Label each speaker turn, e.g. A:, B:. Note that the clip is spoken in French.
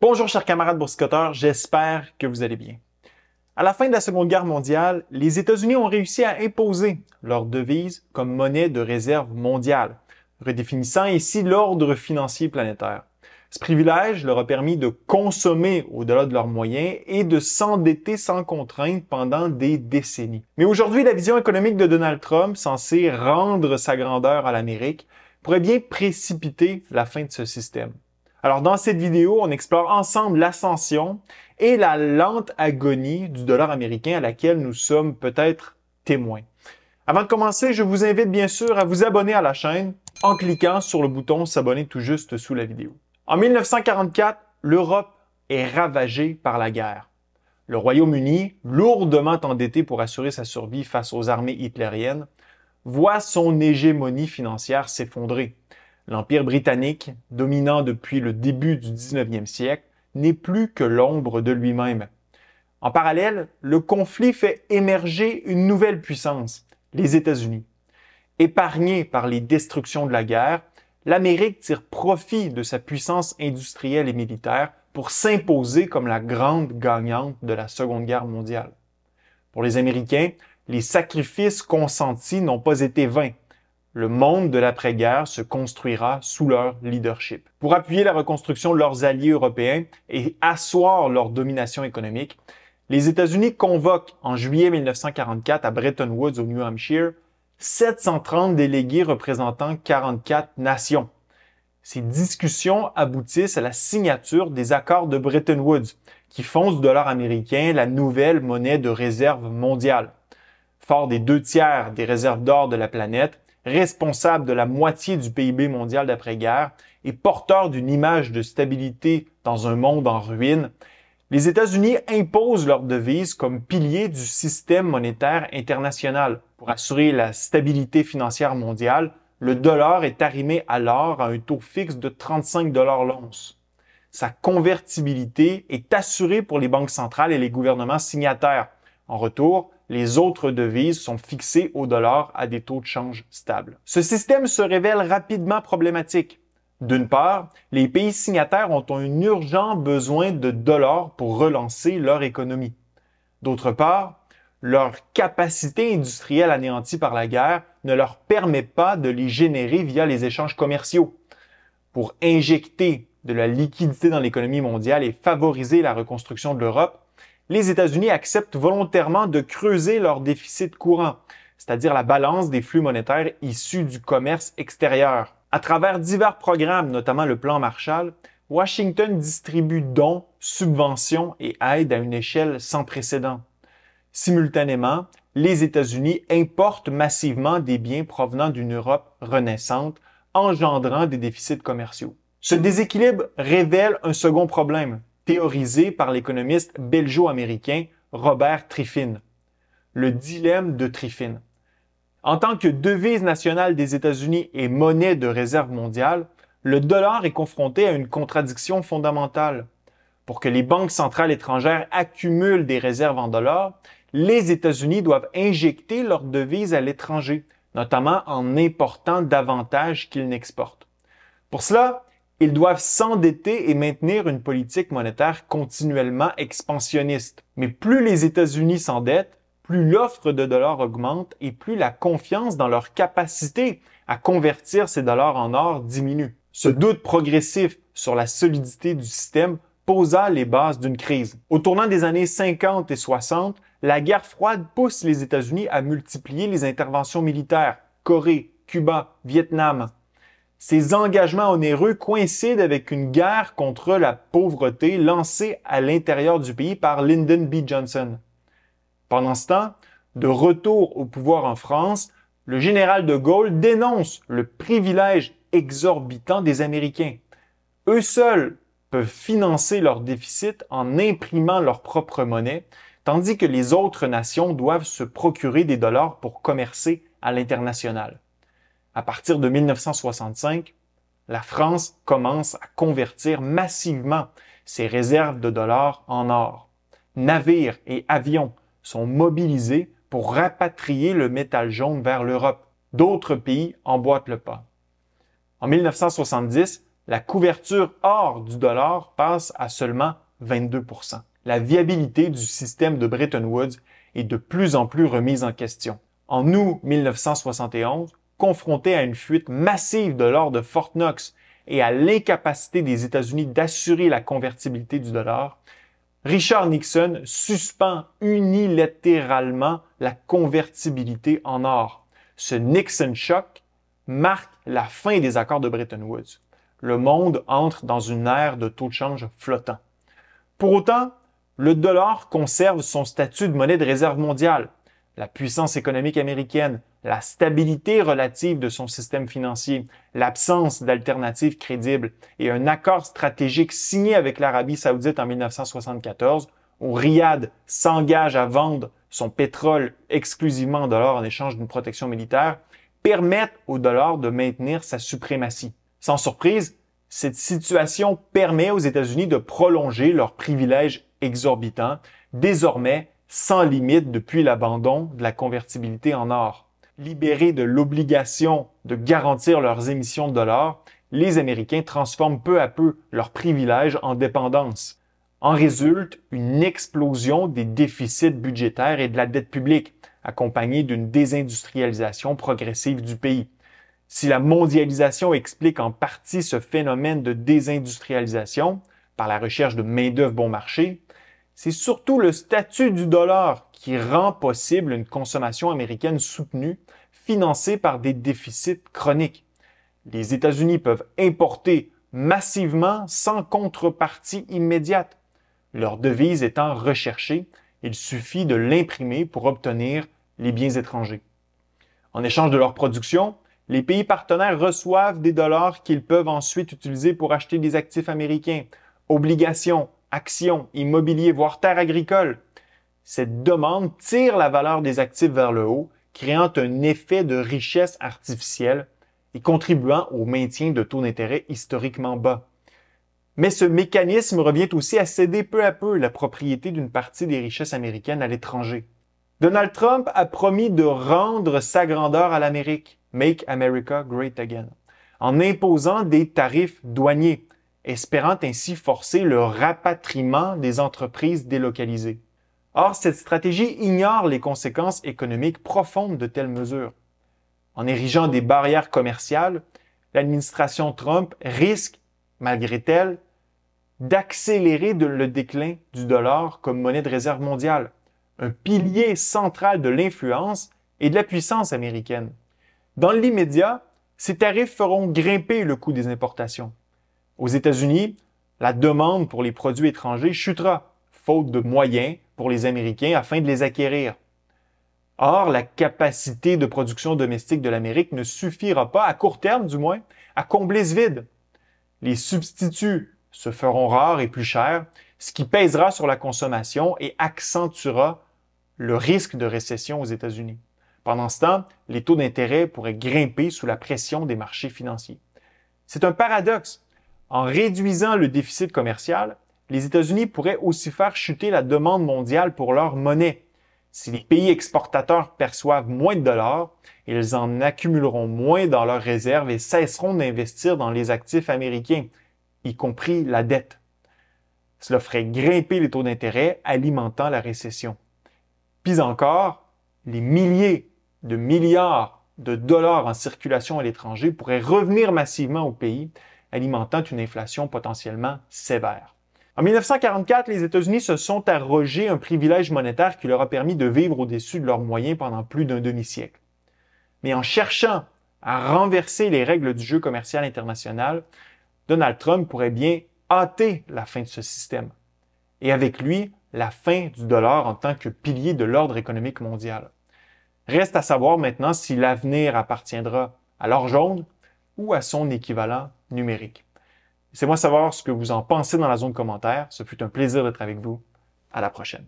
A: Bonjour chers camarades boursicoteurs, j'espère que vous allez bien. À la fin de la Seconde Guerre mondiale, les États-Unis ont réussi à imposer leur devise comme monnaie de réserve mondiale, redéfinissant ainsi l'ordre financier planétaire. Ce privilège leur a permis de consommer au-delà de leurs moyens et de s'endetter sans contrainte pendant des décennies. Mais aujourd'hui, la vision économique de Donald Trump, censée rendre sa grandeur à l'Amérique, pourrait bien précipiter la fin de ce système. Alors dans cette vidéo, on explore ensemble l'ascension et la lente agonie du dollar américain à laquelle nous sommes peut-être témoins. Avant de commencer, je vous invite bien sûr à vous abonner à la chaîne en cliquant sur le bouton s'abonner tout juste sous la vidéo. En 1944, l'Europe est ravagée par la guerre. Le Royaume-Uni, lourdement endetté pour assurer sa survie face aux armées hitlériennes, voit son hégémonie financière s'effondrer. L'Empire britannique, dominant depuis le début du 19e siècle, n'est plus que l'ombre de lui-même. En parallèle, le conflit fait émerger une nouvelle puissance, les États-Unis. Épargnée par les destructions de la guerre, l'Amérique tire profit de sa puissance industrielle et militaire pour s'imposer comme la grande gagnante de la Seconde Guerre mondiale. Pour les Américains, les sacrifices consentis n'ont pas été vains. Le monde de l'après-guerre se construira sous leur leadership. Pour appuyer la reconstruction de leurs alliés européens et asseoir leur domination économique, les États-Unis convoquent en juillet 1944 à Bretton Woods au New Hampshire 730 délégués représentant 44 nations. Ces discussions aboutissent à la signature des accords de Bretton Woods, qui font du dollar américain la nouvelle monnaie de réserve mondiale. Fort des 2/3 des réserves d'or de la planète, responsable de la moitié du PIB mondial d'après-guerre et porteur d'une image de stabilité dans un monde en ruine, les États-Unis imposent leur devise comme pilier du système monétaire international. Pour assurer la stabilité financière mondiale, le dollar est arrimé alors à un taux fixe de 35 $ l'once. Sa convertibilité est assurée pour les banques centrales et les gouvernements signataires. En retour, les autres devises sont fixées au dollar à des taux de change stables. Ce système se révèle rapidement problématique. D'une part, les pays signataires ont un urgent besoin de dollars pour relancer leur économie. D'autre part, leur capacité industrielle anéantie par la guerre ne leur permet pas de les générer via les échanges commerciaux. Pour injecter de la liquidité dans l'économie mondiale et favoriser la reconstruction de l'Europe, les États-Unis acceptent volontairement de creuser leur déficit courant, c'est-à-dire la balance des flux monétaires issus du commerce extérieur. À travers divers programmes, notamment le plan Marshall, Washington distribue dons, subventions et aides à une échelle sans précédent. Simultanément, les États-Unis importent massivement des biens provenant d'une Europe renaissante, engendrant des déficits commerciaux. Ce déséquilibre révèle un second problème, théorisé par l'économiste belgeo-américain Robert Triffin, le dilemme de Triffin. En tant que devise nationale des États-Unis et monnaie de réserve mondiale, le dollar est confronté à une contradiction fondamentale. Pour que les banques centrales étrangères accumulent des réserves en dollars, les États-Unis doivent injecter leur devise à l'étranger, notamment en important davantage qu'ils n'exportent. Pour cela, ils doivent s'endetter et maintenir une politique monétaire continuellement expansionniste. Mais plus les États-Unis s'endettent, plus l'offre de dollars augmente et plus la confiance dans leur capacité à convertir ces dollars en or diminue. Ce doute progressif sur la solidité du système posa les bases d'une crise. Au tournant des années 50 et 60, la guerre froide pousse les États-Unis à multiplier les interventions militaires. Corée, Cuba, Vietnam. Ces engagements onéreux coïncident avec une guerre contre la pauvreté lancée à l'intérieur du pays par Lyndon B. Johnson. Pendant ce temps, de retour au pouvoir en France, le général de Gaulle dénonce le privilège exorbitant des Américains. Eux seuls peuvent financer leur déficit en imprimant leur propre monnaie, tandis que les autres nations doivent se procurer des dollars pour commercer à l'international. À partir de 1965, la France commence à convertir massivement ses réserves de dollars en or. Navires et avions sont mobilisés pour rapatrier le métal jaune vers l'Europe. D'autres pays emboîtent le pas. En 1970, la couverture hors du dollar passe à seulement 22 %. La viabilité du système de Bretton Woods est de plus en plus remise en question. En août 1971, confronté à une fuite massive de l'or de Fort Knox et à l'incapacité des États-Unis d'assurer la convertibilité du dollar, Richard Nixon suspend unilatéralement la convertibilité en or. Ce Nixon Shock marque la fin des accords de Bretton Woods. Le monde entre dans une ère de taux de change flottant. Pour autant, le dollar conserve son statut de monnaie de réserve mondiale. La puissance économique américaine, la stabilité relative de son système financier, l'absence d'alternatives crédibles et un accord stratégique signé avec l'Arabie saoudite en 1974, où Riyad s'engage à vendre son pétrole exclusivement en dollars en échange d'une protection militaire, permettent au dollar de maintenir sa suprématie. Sans surprise, cette situation permet aux États-Unis de prolonger leurs privilèges exorbitants, désormais sans limite depuis l'abandon de la convertibilité en or. Libérés de l'obligation de garantir leurs émissions de dollars, les Américains transforment peu à peu leurs privilèges en dépendance. En résulte une explosion des déficits budgétaires et de la dette publique, accompagnée d'une désindustrialisation progressive du pays. Si la mondialisation explique en partie ce phénomène de désindustrialisation par la recherche de main-d'œuvre bon marché, c'est surtout le statut du dollar qui rend possible une consommation américaine soutenue, financée par des déficits chroniques. Les États-Unis peuvent importer massivement sans contrepartie immédiate. Leur devise étant recherchée, il suffit de l'imprimer pour obtenir les biens étrangers. En échange de leur production, les pays partenaires reçoivent des dollars qu'ils peuvent ensuite utiliser pour acheter des actifs américains, obligations, actions, immobilier, voire terres agricoles. Cette demande tire la valeur des actifs vers le haut, créant un effet de richesse artificielle et contribuant au maintien de taux d'intérêt historiquement bas. Mais ce mécanisme revient aussi à céder peu à peu la propriété d'une partie des richesses américaines à l'étranger. Donald Trump a promis de rendre sa grandeur à l'Amérique, Make America Great Again, en imposant des tarifs douaniers, espérant ainsi forcer le rapatriement des entreprises délocalisées. Or, cette stratégie ignore les conséquences économiques profondes de telles mesures. En érigeant des barrières commerciales, l'administration Trump risque, malgré elle, d'accélérer le déclin du dollar comme monnaie de réserve mondiale, un pilier central de l'influence et de la puissance américaine. Dans l'immédiat, ces tarifs feront grimper le coût des importations. Aux États-Unis, la demande pour les produits étrangers chutera, faute de moyens pour les Américains afin de les acquérir. Or, la capacité de production domestique de l'Amérique ne suffira pas, à court terme du moins, à combler ce vide. Les substituts se feront rares et plus chers, ce qui pèsera sur la consommation et accentuera le risque de récession aux États-Unis. Pendant ce temps, les taux d'intérêt pourraient grimper sous la pression des marchés financiers. C'est un paradoxe. En réduisant le déficit commercial, les États-Unis pourraient aussi faire chuter la demande mondiale pour leur monnaie. Si les pays exportateurs perçoivent moins de dollars, ils en accumuleront moins dans leurs réserves et cesseront d'investir dans les actifs américains, y compris la dette. Cela ferait grimper les taux d'intérêt, alimentant la récession. Puis encore, les milliers de milliards de dollars en circulation à l'étranger pourraient revenir massivement au pays, alimentant une inflation potentiellement sévère. En 1944, les États-Unis se sont arrogés un privilège monétaire qui leur a permis de vivre au-dessus de leurs moyens pendant plus d'un demi-siècle. Mais en cherchant à renverser les règles du jeu commercial international, Donald Trump pourrait bien hâter la fin de ce système. Et avec lui, la fin du dollar en tant que pilier de l'ordre économique mondial. Reste à savoir maintenant si l'avenir appartiendra à l'or jaune ou à son équivalent numérique. Laissez-moi savoir ce que vous en pensez dans la zone commentaire. Ce fut un plaisir d'être avec vous. À la prochaine.